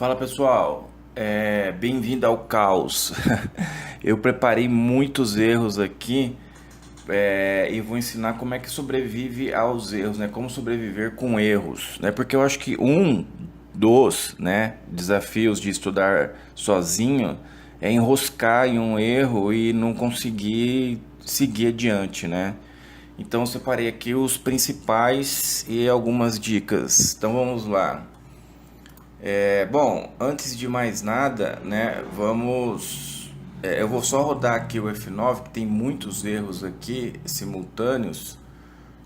Fala pessoal, bem-vindo ao caos. Eu preparei muitos erros aqui e vou ensinar como é que sobrevive aos erros, né? Como sobreviver com erros, né? Porque eu acho que um dos, né, desafios de estudar sozinho é enroscar em um erro e não conseguir seguir adiante, né? Então eu separei aqui os principais e algumas dicas. Então vamos lá. Bom, antes de mais nada, né, eu vou só rodar aqui o F9, que tem muitos erros aqui simultâneos.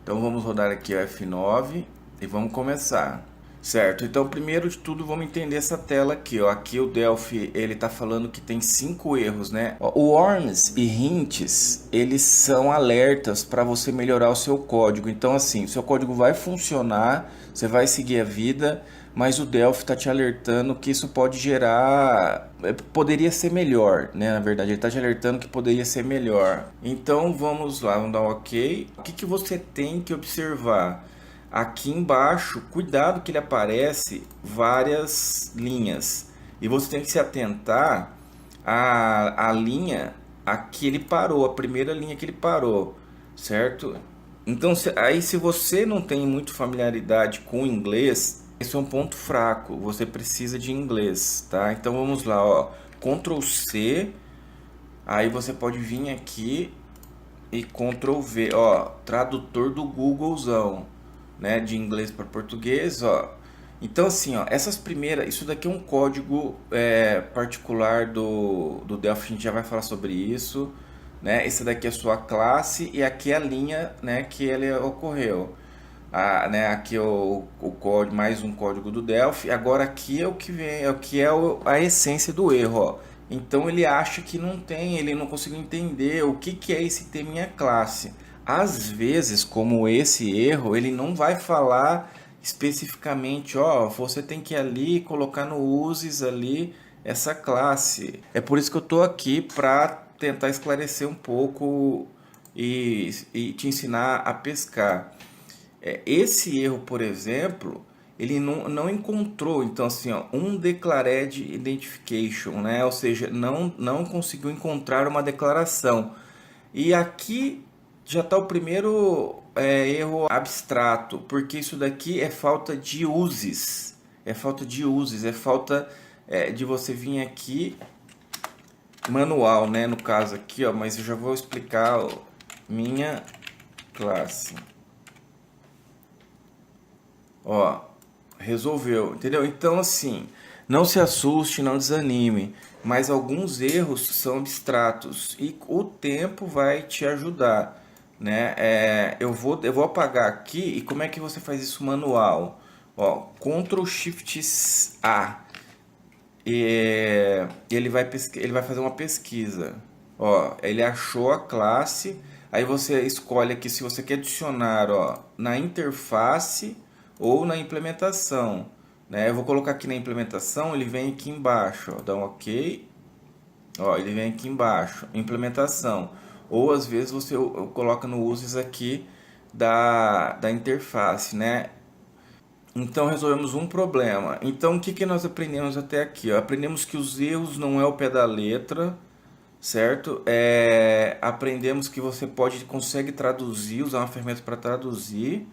Então vamos rodar aqui o F9 e vamos começar. Certo, então primeiro de tudo vamos entender essa tela aqui, ó. Aqui o Delphi, ele tá falando que tem 5 erros, né? Ó, o worms e hints, eles são alertas para você melhorar o seu código. Então assim, o seu código vai funcionar, você vai seguir a vida, mas o Delphi está te alertando que isso pode gerar, poderia ser melhor, né? Na verdade, ele está te alertando que poderia ser melhor. Então vamos lá, vamos dar um OK. O que que você tem que observar? Aqui embaixo, cuidado que ele aparece várias linhas. E você tem que se atentar à linha a que ele parou, a primeira linha que ele parou, certo? Então, aí se você não tem muito familiaridade com o inglês, esse é um ponto fraco, você precisa de inglês, tá? Então vamos lá, ó, Ctrl C, aí você pode vir aqui e Ctrl V, ó, tradutor do Googlezão, né, de inglês para português, ó. Então assim, ó, essas primeiras, isso daqui é um código particular do Delphi, a gente já vai falar sobre isso, né? Esse daqui é a sua classe e aqui é a linha, né, que ele ocorreu. Né, aqui é o código, mais um código do Delphi. Agora aqui é o que vem, é o que é a essência do erro, ó. Então ele acha que não tem, ele não conseguiu entender o que é esse ter minha classe. Às vezes, como esse erro, ele não vai falar especificamente, ó, você tem que ir ali colocar no uses ali essa classe. É por isso que eu tô aqui para tentar esclarecer um pouco e te ensinar a pescar. Esse erro, por exemplo, ele não encontrou, então assim, ó, um declared identification, né? Ou seja, não conseguiu encontrar uma declaração. E aqui já está o primeiro erro abstrato, porque isso daqui é falta de uses, é falta de uses, é falta de você vir aqui manual, né? No caso aqui, ó, mas eu já vou explicar, ó, minha classe. Ó, resolveu, entendeu? Então, assim, não se assuste, não desanime, mas alguns erros são abstratos e o tempo vai te ajudar, né? Eu vou apagar aqui e como é que você faz isso manual? Ó, Ctrl Shift A e ele vai fazer uma pesquisa. Ó, ele achou a classe, aí você escolhe aqui se você quer adicionar, ó, na interface ou na implementação, né? Eu vou colocar aqui na implementação, ele vem aqui embaixo, ó, dá um OK. Ó, ele vem aqui embaixo, implementação. Ou às vezes você coloca no uses aqui da interface, né? Então resolvemos um problema. Então o que que nós aprendemos até aqui? Ó? Aprendemos que os erros não é o pé da letra, certo? Aprendemos que você consegue traduzir, usar uma ferramenta para traduzir,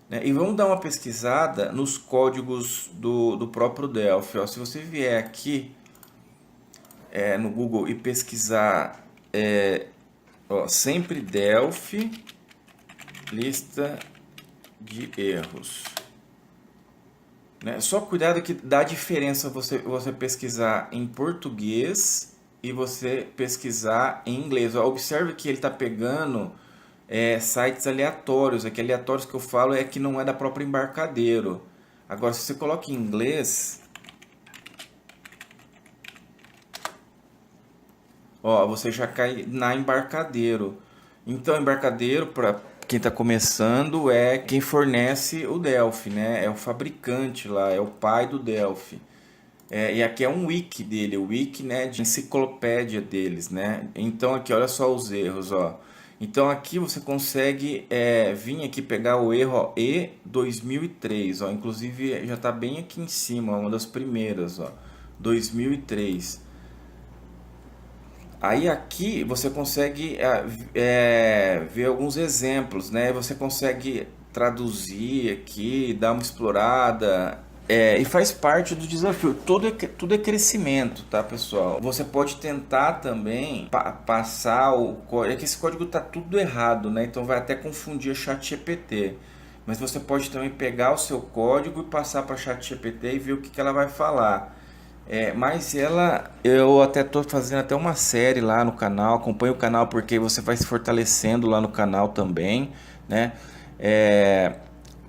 né? E vamos dar uma pesquisada nos códigos do próprio Delphi. Ó. Se você vier aqui no Google e pesquisar ó, sempre Delphi lista de erros. Né? Só cuidado que dá diferença você pesquisar em português e você pesquisar em inglês. Ó, observe que ele está pegando sites aleatórios. Aqui aleatórios que eu falo é que não é da própria Embarcadero. Agora, se você coloca em inglês, ó, você já cai na Embarcadero. Então, Embarcadero, para quem está começando, é quem fornece o Delphi, né? É o fabricante lá, é o pai do Delphi. E aqui é um wiki dele, o wiki, né, de enciclopédia deles, né? Então aqui olha só os erros, ó. Então aqui você consegue vir aqui pegar o erro, ó, E2003, ó, inclusive já está bem aqui em cima, uma das primeiras, ó, 2003. Aí aqui você consegue ver alguns exemplos, né? Você consegue traduzir aqui, dar uma explorada, e faz parte do desafio. Tudo é crescimento, tá, pessoal? Você pode tentar também passar o código. É que esse código tá tudo errado, né? Então vai até confundir a ChatGPT. Mas você pode também pegar o seu código e passar para a ChatGPT e ver o que ela vai falar. Mas eu até tô fazendo até uma série lá no canal, acompanha o canal porque você vai se fortalecendo lá no canal também, né?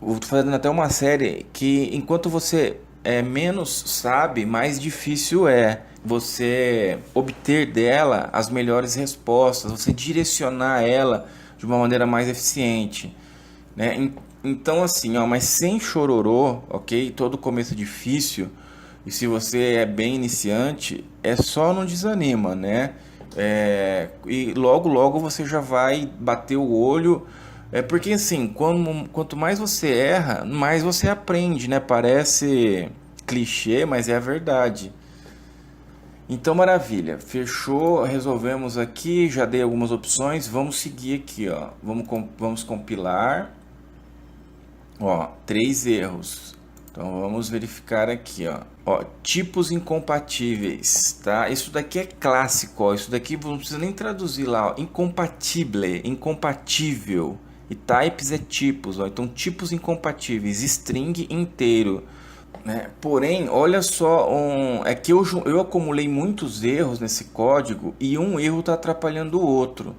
Eu tô fazendo até uma série que enquanto você menos sabe, mais difícil é você obter dela as melhores respostas, você direcionar ela de uma maneira mais eficiente, né? Então assim, ó, mas sem chororô, ok? Todo começo é difícil. E se você é bem iniciante, é só não desanima, né? E logo você já vai bater o olho. Porque assim, quanto mais você erra, mais você aprende, né? Parece clichê, mas é a verdade. Então, maravilha. Fechou, resolvemos aqui, já dei algumas opções. Vamos seguir aqui, ó. Vamos compilar. Ó, 3 erros. Então vamos verificar aqui, ó. Ó, tipos incompatíveis, tá? Isso daqui é clássico, ó. Isso daqui não precisa nem traduzir lá, ó. Incompatible, incompatível. E types é tipos, ó. Então tipos incompatíveis, string inteiro, né? Porém, olha só, é que eu acumulei muitos erros nesse código e um erro está atrapalhando o outro.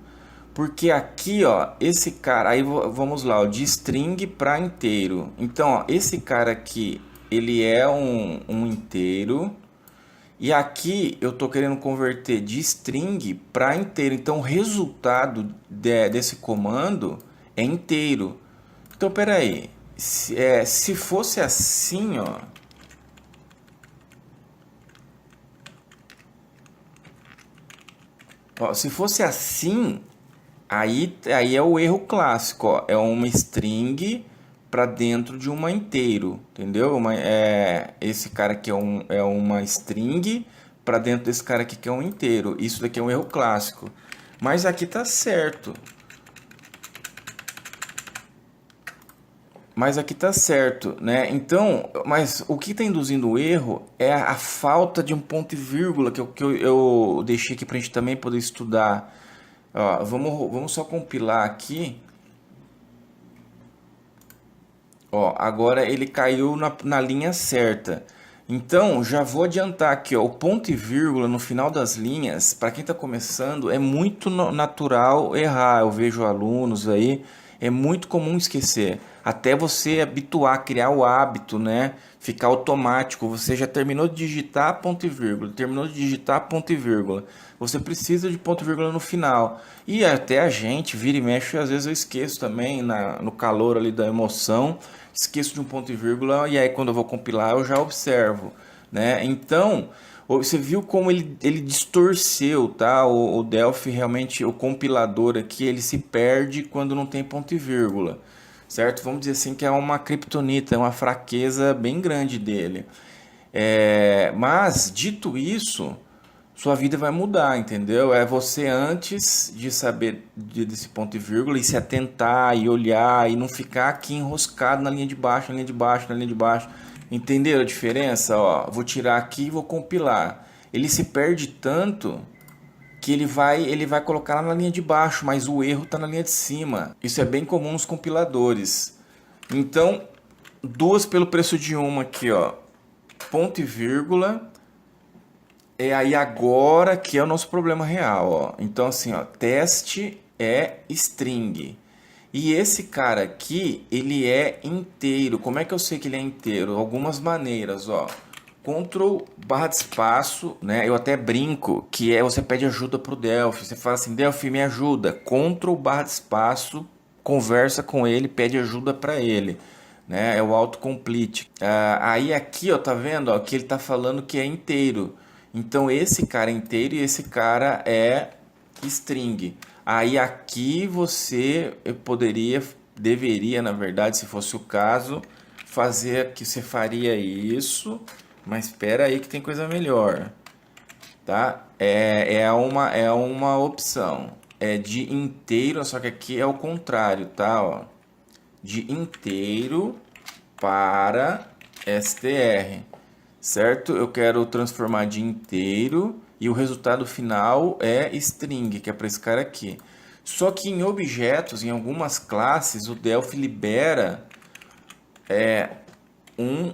Porque aqui, ó, esse cara, aí vamos lá, ó, de string para inteiro. Então, ó, esse cara aqui, ele é um inteiro. E aqui eu tô querendo converter de string para inteiro. Então, o resultado desse comando é inteiro. Então, peraí. Se fosse assim, ó, se fosse assim, aí é o erro clássico, ó. É uma string para dentro de uma inteiro, entendeu? Esse cara aqui é uma string para dentro desse cara aqui que é um inteiro. Isso daqui é um erro clássico. Mas aqui tá certo. Mas aqui tá certo, né? Então, mas o que está induzindo o erro é a falta de um ponto e vírgula que eu deixei aqui para a gente também poder estudar. Ó, vamos só compilar aqui. Ó, agora ele caiu na linha certa. Então, já vou adiantar aqui, ó, o ponto e vírgula no final das linhas, para quem está começando, é muito natural errar. Eu vejo alunos aí, é muito comum esquecer. Até você habituar, criar o hábito, né? Ficar automático. Você já terminou de digitar ponto e vírgula, terminou de digitar ponto e vírgula. Você precisa de ponto e vírgula no final. E até a gente, vira e mexe, às vezes eu esqueço também, no calor ali da emoção, esqueço de um ponto e vírgula, e aí quando eu vou compilar eu já observo, né? Então, você viu como ele distorceu, tá? O Delphi realmente, o compilador aqui, ele se perde quando não tem ponto e vírgula, certo? Vamos dizer assim que é uma criptonita, é uma fraqueza bem grande dele. Mas, dito isso, sua vida vai mudar, entendeu? É você antes de saber desse ponto e vírgula e se atentar e olhar e não ficar aqui enroscado na linha de baixo, na linha de baixo, na linha de baixo. Entenderam a diferença? Ó, vou tirar aqui e vou compilar. Ele se perde tanto que ele vai colocar lá na linha de baixo, mas o erro está na linha de cima. Isso é bem comum nos compiladores. Então, duas pelo preço de uma aqui, ó. Ponto e vírgula. É aí agora que é o nosso problema real, ó. Então assim, ó, teste é string. E esse cara aqui, ele é inteiro. Como é que eu sei que ele é inteiro? Algumas maneiras, ó. Ctrl barra de espaço, né? Eu até brinco que você pede ajuda pro Delphi. Você fala assim, Delphi, me ajuda. Ctrl barra de espaço, conversa com ele, pede ajuda para ele, né? É o autocomplete. Aí aqui, ó, tá vendo, ó, que ele tá falando que é inteiro. Então esse cara é inteiro e esse cara é string. Aí aqui você deveria, na verdade, se fosse o caso, fazer que você faria isso, mas espera aí que tem coisa melhor, tá? É uma opção. É de inteiro, só que aqui é o contrário, tá? Ó, de inteiro para str, certo? Eu quero transformar de inteiro e o resultado final é string, que é para esse cara aqui. Só que em objetos, em algumas classes, o Delphi libera um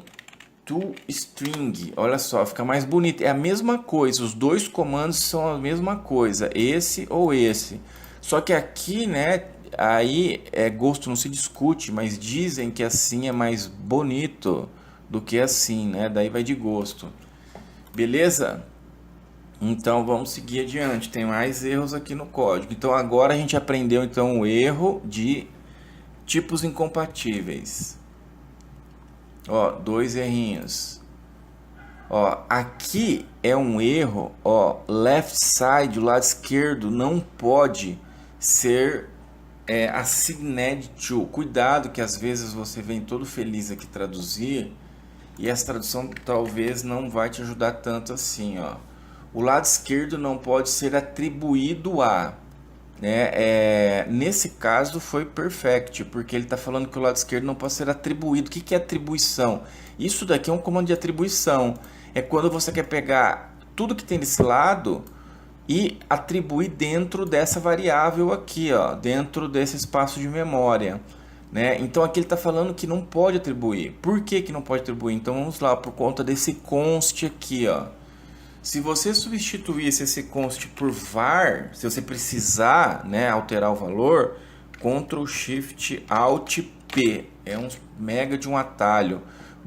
toString. Olha só, fica mais bonito. É a mesma coisa, os dois comandos são a mesma coisa, esse ou esse. Só que aqui, né, aí gosto não se discute, mas dizem que assim é mais bonito do que assim, né? Daí vai de gosto. Beleza? Então vamos seguir adiante. Tem mais erros aqui no código. Então agora a gente aprendeu então o erro de tipos incompatíveis. Ó, dois errinhos. Ó, aqui é um erro, ó, left side, o lado esquerdo, não pode ser assigned to. Cuidado que às vezes você vem todo feliz aqui traduzir e essa tradução talvez não vai te ajudar tanto assim, ó. O lado esquerdo não pode ser atribuído a, né? Nesse caso foi perfect, porque ele está falando que o lado esquerdo não pode ser atribuído. O que é atribuição? Isso daqui é um comando de atribuição. É quando você quer pegar tudo que tem desse lado e atribuir dentro dessa variável aqui, ó, dentro desse espaço de memória, né? Então aqui ele está falando que não pode atribuir. Por que que não pode atribuir? Então vamos lá, por conta desse const aqui, ó. Se você substituísse esse const por var, se você precisar, né, alterar o valor, Ctrl Shift Alt P, é um mega de um atalho.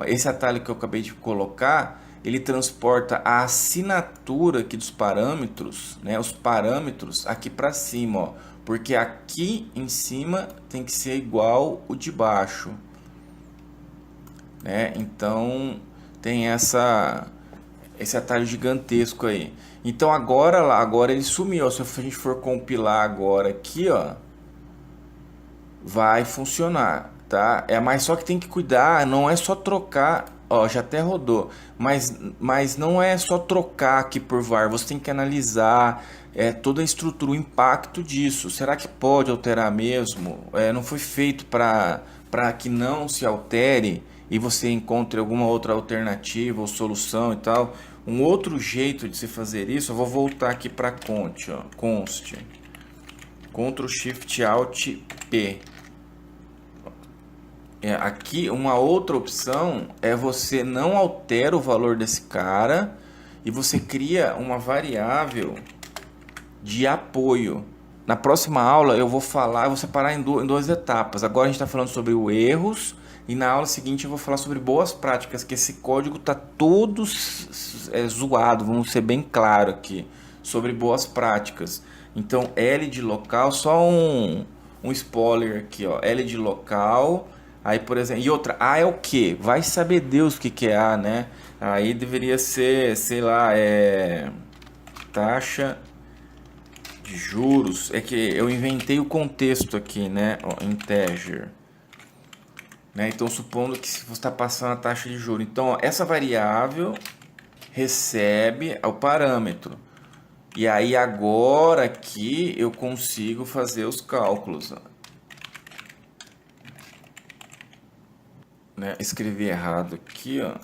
Esse atalho que eu acabei de colocar, ele transporta a assinatura aqui dos parâmetros, né, os parâmetros aqui para cima, ó, porque aqui em cima tem que ser igual o de baixo, né? Então tem esse atalho gigantesco aí. Então agora ele sumiu. Se a gente for compilar agora aqui, ó, vai funcionar, tá? Mas só que tem que cuidar, não é só trocar, ó, já até rodou, mas não é só trocar aqui por var, você tem que analisar toda a estrutura, o impacto disso. Será que pode alterar mesmo? Não foi feito para que não se altere e você encontre alguma outra alternativa ou solução e tal. Um outro jeito de se fazer isso, eu vou voltar aqui para const, ó, const, Ctrl Shift Alt P. Aqui uma outra opção é você não altera o valor desse cara e você cria uma variável de apoio. Na próxima aula eu vou separar em duas etapas. Agora a gente está falando sobre os erros e na aula seguinte eu vou falar sobre boas práticas, que esse código está todo zoado, vamos ser bem claro aqui, sobre boas práticas. Então L de local, só um spoiler aqui, ó, L de local, aí por exemplo, e outra, A é o que? Vai saber Deus o que é A, né? Aí deveria ser, sei lá, taxa de juros. É que eu inventei o contexto aqui, né? Ó, integer. Né? Então, supondo que se você está passando a taxa de juros. Então, ó, essa variável recebe o parâmetro. E aí, agora aqui, eu consigo fazer os cálculos. Ó. Né? Escrevi errado aqui, ó.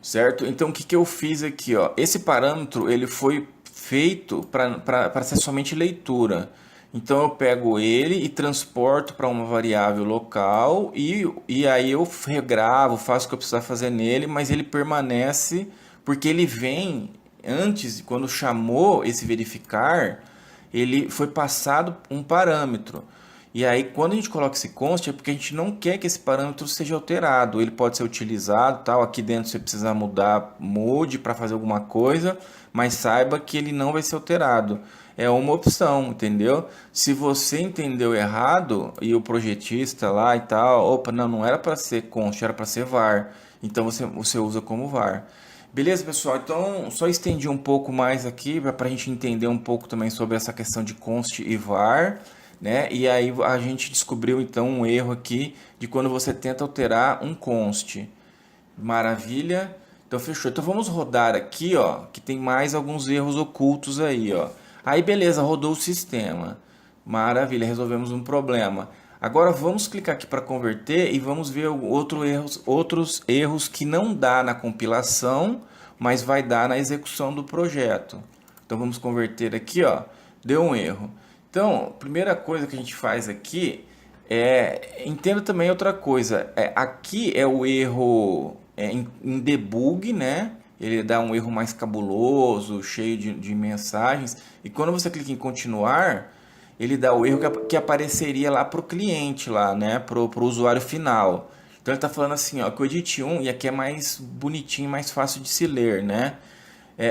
Certo? Então, o que eu fiz aqui? Ó? Esse parâmetro ele foi feito para ser somente leitura. Então eu pego ele e transporto para uma variável local e aí eu regravo, faço o que eu precisar fazer nele, mas ele permanece porque ele vem antes, quando chamou esse verificar, ele foi passado um parâmetro. E aí quando a gente coloca esse const é porque a gente não quer que esse parâmetro seja alterado. Ele pode ser utilizado, tal, aqui dentro se precisar mudar, mude para fazer alguma coisa, mas saiba que ele não vai ser alterado. É uma opção, entendeu? Se você entendeu errado e o projetista lá e tal, opa, não era para ser const, era para ser var. Então você usa como var. Beleza, pessoal? Então, só estendi um pouco mais aqui para a gente entender um pouco também sobre essa questão de const e var, né? E aí a gente descobriu então um erro aqui de quando você tenta alterar um const. Maravilha. Então, fechou. Então, vamos rodar aqui, ó, que tem mais alguns erros ocultos aí, ó. Aí, beleza, rodou o sistema. Maravilha, resolvemos um problema. Agora vamos clicar aqui para converter e vamos ver outros erros que não dá na compilação, mas vai dar na execução do projeto. Então vamos converter aqui, ó, deu um erro. Então, a primeira coisa que a gente faz aqui entenda também outra coisa. Aqui é o erro em debug, né? Ele dá um erro mais cabuloso, cheio de mensagens. E quando você clica em continuar, ele dá o erro que apareceria lá para o cliente, lá, né? Para o usuário final. Então ele está falando assim, ó, que o edit 1, e aqui é mais bonitinho, mais fácil de se ler, né?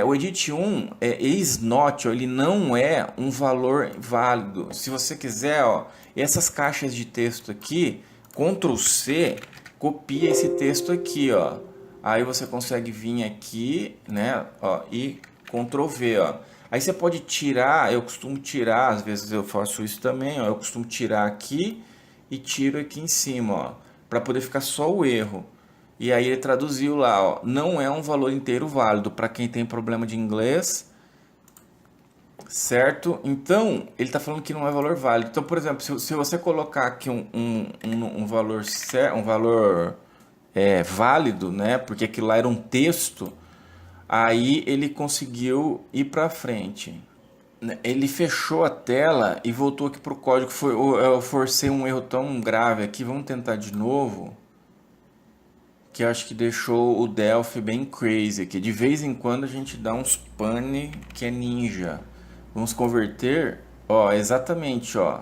O edit 1 is not, ó, ele não é um valor válido. Se você quiser, ó, essas caixas de texto aqui, Ctrl C, copia esse texto aqui, ó. Aí você consegue vir aqui, né, ó, e Ctrl V, ó. Aí você pode tirar, eu costumo tirar, às vezes eu faço isso também, ó, eu costumo tirar aqui e tiro aqui em cima, ó, para poder ficar só o erro. E aí ele traduziu lá, ó, não é um valor inteiro válido para quem tem problema de inglês, certo? Então, ele está falando que não é valor válido. Então, por exemplo, se você colocar aqui um valor válido, né? Porque aquilo lá era um texto, aí ele conseguiu ir para frente. Ele fechou a tela e voltou aqui para o código. Eu forcei um erro tão grave aqui. Vamos tentar de novo. Que eu acho que deixou o Delphi bem crazy aqui. De vez em quando a gente dá uns pane que é ninja. Vamos converter. Ó, exatamente, ó.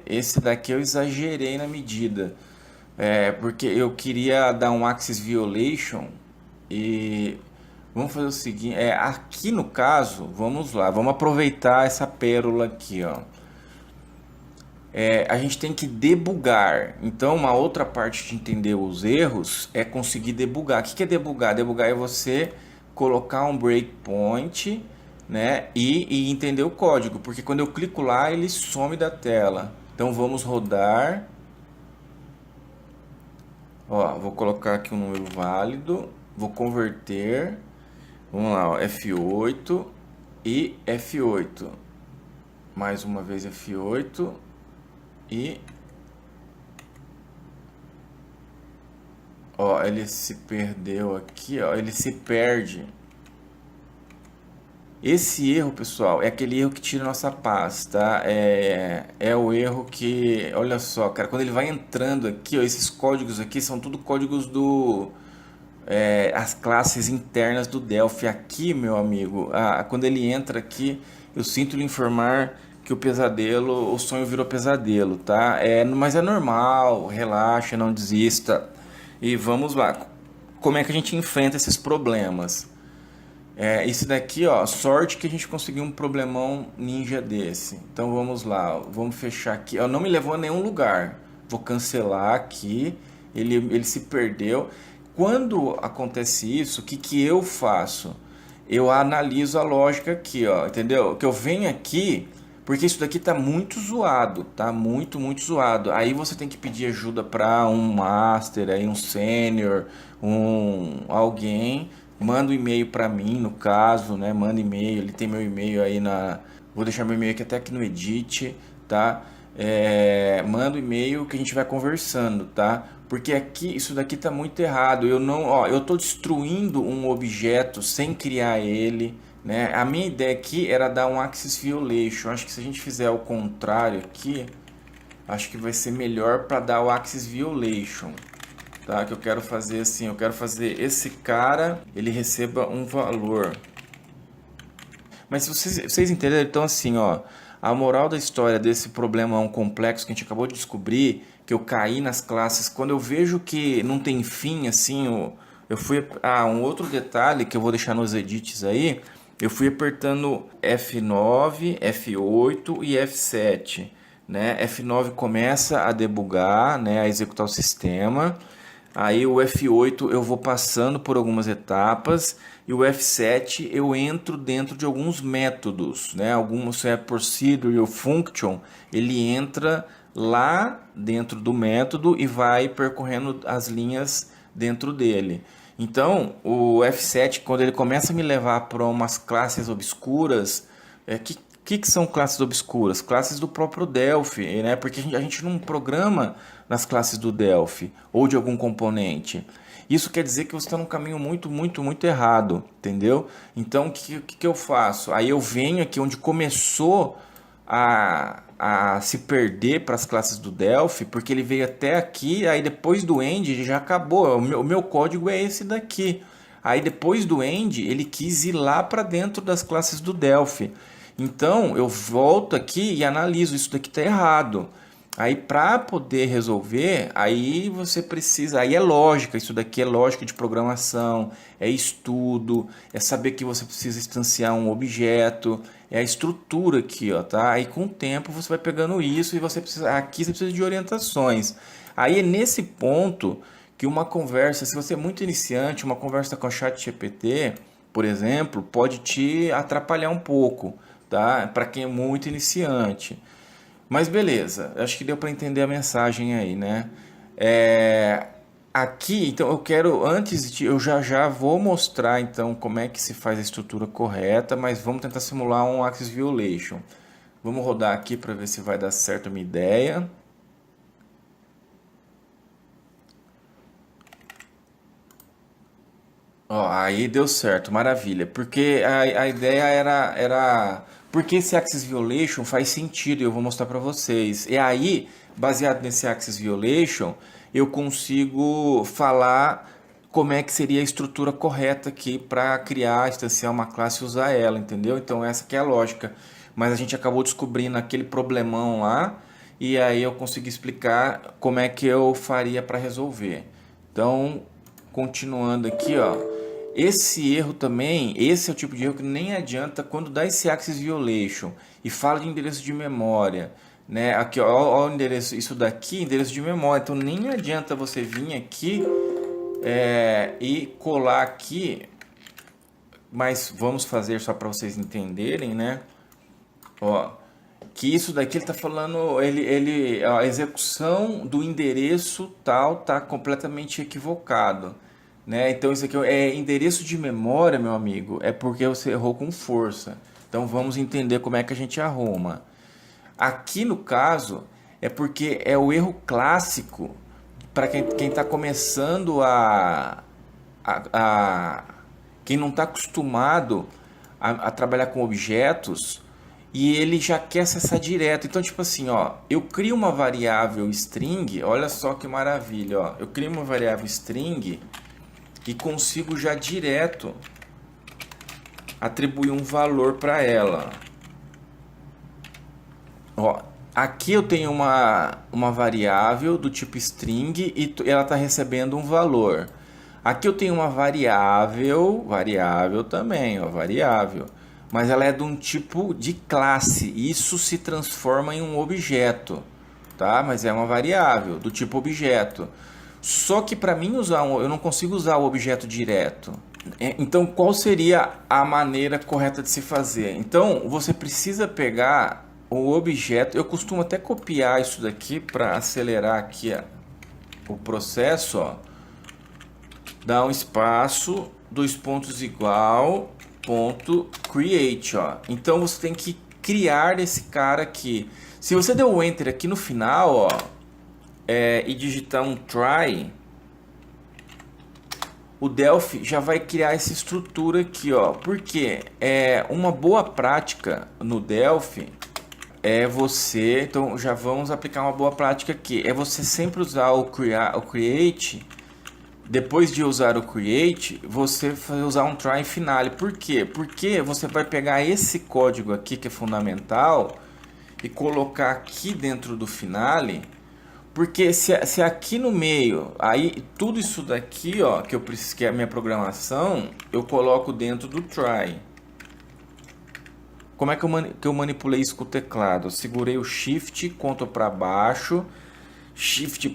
Esse daqui eu exagerei na medida. Porque eu queria dar um access violation e vamos fazer o seguinte, aqui no caso, vamos lá, vamos aproveitar essa pérola aqui, ó. A gente tem que debugar. Então, uma outra parte de entender os erros é conseguir debugar. O que é debugar? Debugar é você colocar um breakpoint, né, e entender o código, porque quando eu clico lá, ele some da tela. Então, vamos rodar. Ó, vou colocar aqui um número válido, vou converter. Vamos lá, ó, F8 e F8. Mais uma vez F8 e ó, ele se perdeu aqui, ó, ele se perde. Esse erro, pessoal, é aquele erro que tira nossa paz, tá? É o erro que, olha só, cara, quando ele vai entrando aqui, ó, esses códigos aqui são tudo códigos as classes internas do Delphi. Aqui, meu amigo, quando ele entra aqui, eu sinto lhe informar que o sonho virou pesadelo, tá? Mas é normal, relaxa, não desista. E vamos lá. Como é que a gente enfrenta esses problemas? Esse daqui, ó, sorte que a gente conseguiu um problemão ninja desse. Então vamos lá, ó, vamos fechar aqui. Ó, não me levou a nenhum lugar. Vou cancelar aqui. Ele se perdeu. Quando acontece isso, o que eu faço? Eu analiso a lógica aqui, ó, entendeu? Que eu venho aqui, porque isso daqui tá muito zoado, tá muito zoado. Aí você tem que pedir ajuda para um master, aí um sênior, alguém. Manda um e-mail para mim, no caso, né? Manda e-mail, ele tem meu e-mail aí vou deixar meu e-mail aqui até aqui no edit, tá? Manda um e-mail que a gente vai conversando, tá? Porque aqui, isso daqui tá muito errado. Eu tô destruindo um objeto sem criar ele, né? A minha ideia aqui era dar um access violation. Acho que se a gente fizer o contrário aqui, acho que vai ser melhor para dar o access violation. Tá, que eu quero fazer assim, eu quero fazer esse cara, ele receba um valor. Mas se vocês entenderam, então assim, ó, a moral da história desse problemão complexo que a gente acabou de descobrir, que eu caí nas classes, quando eu vejo que não tem fim, assim, eu fui... um outro detalhe que eu vou deixar nos edits aí, eu fui apertando F9, F8 e F7, né? F9 começa a debugar, né, a executar o sistema. Aí o F8 eu vou passando por algumas etapas e o F7 eu entro dentro de alguns métodos, né? Alguns é procedure ou function, ele entra lá dentro do método e vai percorrendo as linhas dentro dele. Então, o F7, quando ele começa a me levar para umas classes obscuras, que são classes obscuras? Classes do próprio Delphi, né? Porque a gente não programa nas classes do Delphi ou de algum componente. Isso quer dizer que você está num caminho muito errado, entendeu? Então, o que eu faço? Aí eu venho aqui onde começou a se perder para as classes do Delphi, porque ele veio até aqui, aí depois do end já acabou. O meu código é esse daqui. Aí depois do end ele quis ir lá para dentro das classes do Delphi. Então eu volto aqui e analiso, isso daqui está errado. Aí para poder resolver, aí você precisa, aí é lógica, isso daqui é lógica de programação, é estudo, é saber que você precisa instanciar um objeto, é a estrutura aqui, ó, tá? Aí com o tempo você vai pegando isso e você precisa, aqui você precisa de orientações. Aí é nesse ponto que uma conversa, se você é muito iniciante, uma conversa com a ChatGPT, por exemplo, pode te atrapalhar um pouco, tá? Para quem é muito iniciante. Mas beleza, acho que deu para entender a mensagem aí, né? Aqui, então eu quero, antes de, eu já vou mostrar então como é que se faz a estrutura correta, mas vamos tentar simular um Axis Violation. Vamos rodar aqui para ver se vai dar certo a minha ideia. Ó, aí deu certo, maravilha. Porque a ideia era. Porque esse Axis Violation faz sentido, e eu vou mostrar para vocês. E aí, baseado nesse Axis Violation, eu consigo falar como é que seria a estrutura correta aqui para criar, instanciar uma classe e usar ela, entendeu? Então essa que é a lógica. Mas a gente acabou descobrindo aquele problemão lá, e aí eu consegui explicar como é que eu faria para resolver. Então, continuando aqui, ó. Esse erro também, esse é o tipo de erro que nem adianta quando dá esse Axis Violation e fala de endereço de memória, né? Aqui, ó, o endereço, isso daqui, endereço de memória. Então nem adianta você vir aqui e colar aqui, mas vamos fazer só para vocês entenderem, né? Ó, que isso daqui ele está falando, a execução do endereço tal tá completamente equivocado, né? Então isso aqui é endereço de memória, meu amigo, é porque você errou com força. Então vamos entender como é que a gente arruma. Aqui no caso é porque é o erro clássico para quem está começando quem não está acostumado a trabalhar com objetos e ele já quer acessar direto. Então, tipo assim, ó, eu crio uma variável string, olha só que maravilha, ó. Eu crio uma variável string e consigo já direto atribuir um valor para ela. Ó, aqui eu tenho uma variável do tipo string e ela está recebendo um valor. Aqui eu tenho uma variável também, ó, variável. Mas ela é de um tipo de classe. Isso se transforma em um objeto, tá? Mas é uma variável do tipo objeto. Só que para mim eu não consigo usar o objeto direto. Então, qual seria a maneira correta de se fazer? Então, você precisa pegar o objeto. Eu costumo até copiar isso daqui para acelerar aqui o processo, ó. Dá um espaço, dois pontos igual, ponto create, ó. Então você tem que criar esse cara aqui. Se você der o enter aqui no final, ó, e digitar um try, o Delphi já vai criar essa estrutura aqui, ó. Porque uma boa prática no Delphi é você, então já vamos aplicar uma boa prática aqui. É você sempre usar o create. Depois de usar o create, você vai usar um try finale. Por quê? Porque você vai pegar esse código aqui que é fundamental e colocar aqui dentro do finale. Porque se aqui no meio, aí tudo isso daqui, ó, que eu preciso, que é a minha programação, eu coloco dentro do try. Como é que eu manipulei isso com o teclado? Eu segurei o Shift, Ctrl para baixo, Shift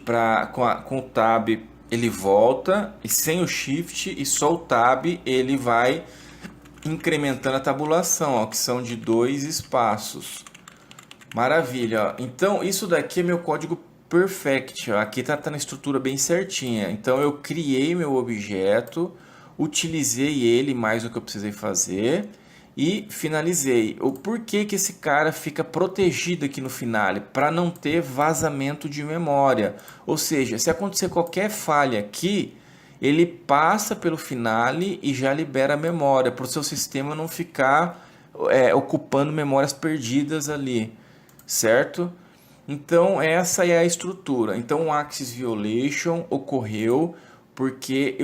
com o Tab ele volta e sem o Shift e só o Tab ele vai incrementando a tabulação, ó, que são de 2 espaços. Maravilha, ó. Então isso daqui é meu código perfect, ó. Aqui tá na estrutura bem certinha. Então eu criei meu objeto, utilizei ele mais do que eu precisei fazer e finalizei. O porquê que esse cara fica protegido aqui no final? Para não ter vazamento de memória. Ou seja, se acontecer qualquer falha aqui, ele passa pelo finale e já libera a memória, para o seu sistema não ficar ocupando memórias perdidas ali, certo? Então essa é a estrutura. Então o Axis Violation ocorreu porque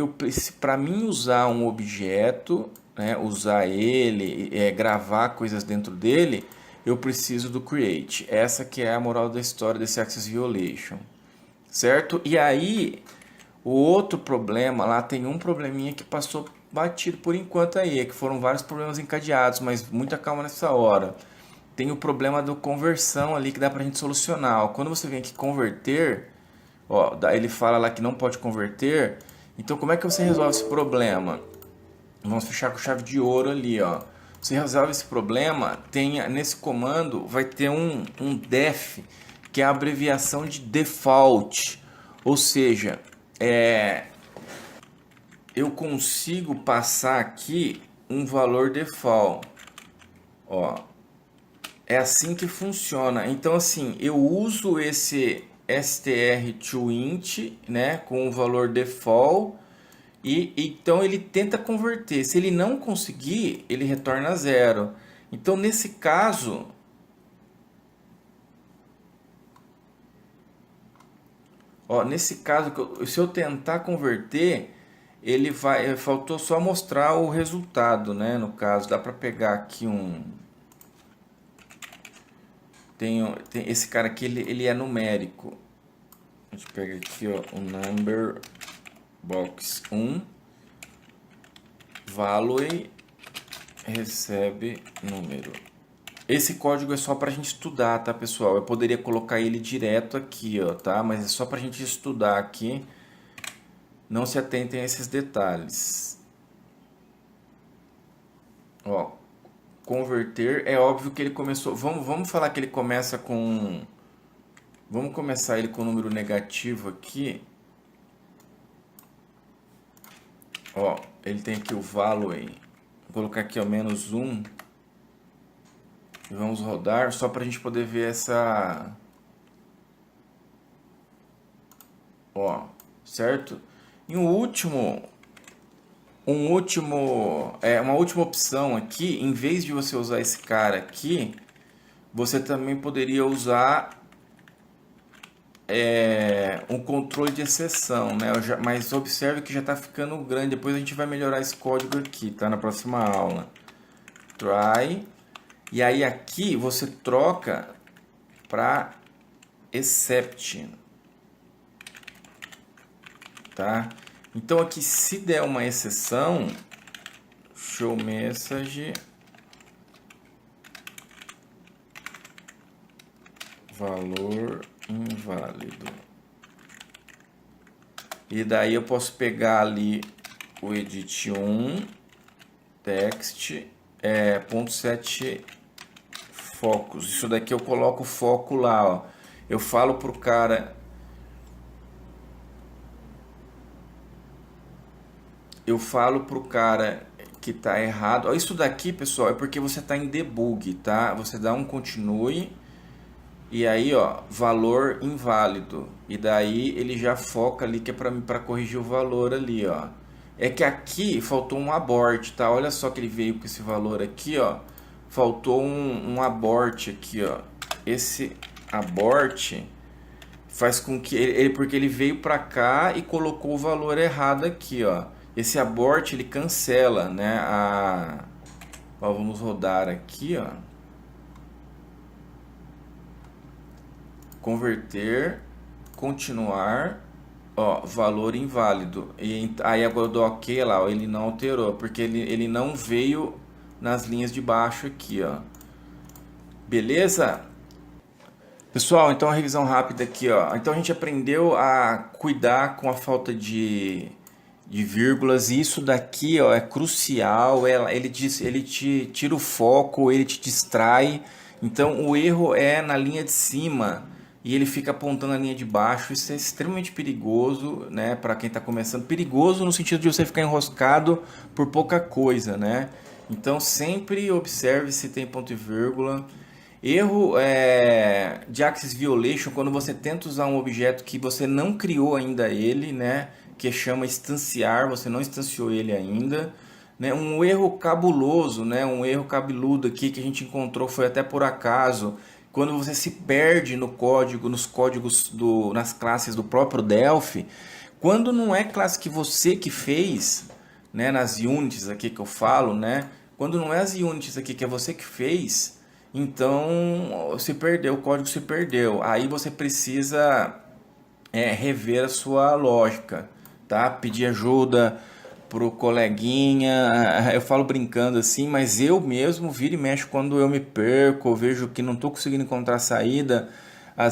para mim usar um objeto, né, usar ele, gravar coisas dentro dele, eu preciso do create. Essa que é a moral da história desse Axis Violation, certo? E aí o outro problema lá, tem um probleminha que passou batido por enquanto aí, que foram vários problemas encadeados, mas muita calma nessa hora. Tem o problema da conversão ali que dá pra gente solucionar. Ó, quando você vem aqui converter, ó, ele fala lá que não pode converter. Então como é que você resolve esse problema? Vamos fechar com chave de ouro ali, ó. Você resolve esse problema, nesse comando vai ter um def, que é a abreviação de default. Ou seja, eu consigo passar aqui um valor default. Ó, é assim que funciona. Então assim, eu uso esse str2int, né, com o valor default, e então ele tenta converter. Se ele não conseguir, ele retorna 0. Então nesse caso, ó, nesse caso, se eu tentar converter, ele vai, faltou só mostrar o resultado, né? No caso, dá para pegar aqui tem esse cara aqui, ele é numérico. A gente pega aqui, ó, o number box 1 value recebe número. Esse código é só para a gente estudar, tá, pessoal? Eu poderia colocar ele direto aqui, ó, tá? Mas é só para a gente estudar aqui. Não se atentem a esses detalhes. Ó, converter, é óbvio que ele começou... Vamos falar que ele começa com... Vamos começar ele com um número negativo aqui. Ó, ele tem aqui o value. Vou colocar aqui, ó, -1. E vamos rodar só para a gente poder ver essa... Ó, certo? E uma última opção aqui, em vez de você usar esse cara aqui, você também poderia usar um controle de exceção, né? Mas observe que já está ficando grande. Depois a gente vai melhorar esse código aqui, tá? Na próxima aula. Try. E aí aqui você troca para except, tá? Então aqui, se der uma exceção, show message valor inválido. E daí eu posso pegar ali o edit 1 text ponto .set focus. Isso daqui eu coloco o foco lá, ó. Eu falo pro cara que tá errado. Ó, isso daqui, pessoal, é porque você tá em debug, tá? Você dá um continue e aí, ó, valor inválido. E daí ele já foca ali que é para corrigir o valor ali, ó. É que aqui faltou um abort, tá? Olha só que ele veio com esse valor aqui, ó. Faltou um abort aqui, ó. Esse abort faz com que porque ele veio para cá e colocou o valor errado aqui, ó. Esse abort ele cancela, né? Ó, vamos rodar aqui, ó. Converter, continuar, ó, valor inválido. E aí agora eu dou OK lá, ó, ele não alterou, porque ele não veio nas linhas de baixo aqui, ó. Beleza? Pessoal, então a revisão rápida aqui, ó. Então a gente aprendeu a cuidar com a falta de vírgulas, e isso daqui, ó, é crucial. Ele te tira o foco, ele te distrai. Então o erro é na linha de cima e ele fica apontando a linha de baixo. Isso é extremamente perigoso, né, para quem está começando. Perigoso no sentido de você ficar enroscado por pouca coisa, né? Então sempre observe se tem ponto e vírgula. Erro de Axis Violation, quando você tenta usar um objeto que você não criou ainda ele, né? Que chama instanciar, você não instanciou ele ainda. Né? Um erro cabuloso, né? Um erro cabeludo aqui que a gente encontrou, foi até por acaso, quando você se perde no código, nos códigos, nas classes do próprio Delphi, quando não é classe que você que fez, né? Nas units aqui que eu falo, né? Quando não é as units aqui que é você que fez, então se perdeu, o código se perdeu. Aí você precisa rever a sua lógica, tá? Pedir ajuda pro coleguinha. Eu falo brincando assim, mas eu mesmo viro e mexo quando eu me perco, eu vejo que não estou conseguindo encontrar saída.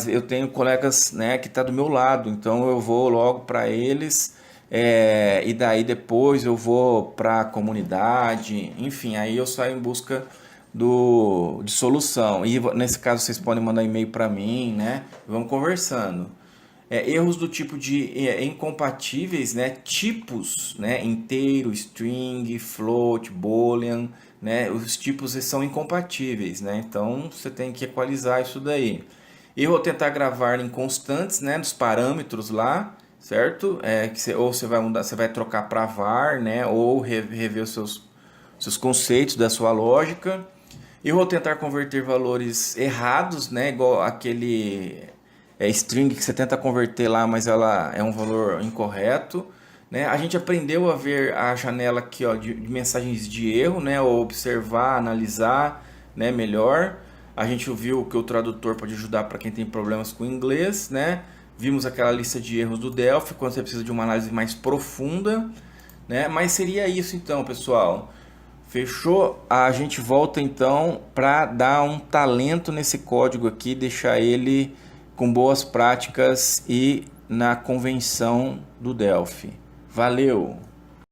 Eu tenho colegas, né, que tá do meu lado, então eu vou logo para eles. E daí depois eu vou para a comunidade, enfim, aí eu saio em busca de solução. E nesse caso vocês podem mandar e-mail para mim, né? Vamos conversando. Erros do tipo de incompatíveis, né? Tipos, né? Inteiro, string, float, boolean, né? Os tipos são incompatíveis, né? Então você tem que equalizar isso daí. Eu vou tentar gravar em constantes, né? Dos parâmetros lá, certo? Ou você vai mudar, você vai trocar para var, né? Ou rever os seus conceitos da sua lógica. Eu vou tentar converter valores errados, né? Igual aquele string que você tenta converter lá, mas ela é um valor incorreto, né? A gente aprendeu a ver a janela aqui, ó, de mensagens de erro, né? Ou observar, analisar, né? Melhor. A gente viu que o tradutor pode ajudar para quem tem problemas com inglês, né? Vimos aquela lista de erros do Delphi quando você precisa de uma análise mais profunda, né? Mas seria isso então, pessoal. Fechou? A gente volta então para dar um talento nesse código aqui, deixar ele com boas práticas e na convenção do Delphi. Valeu!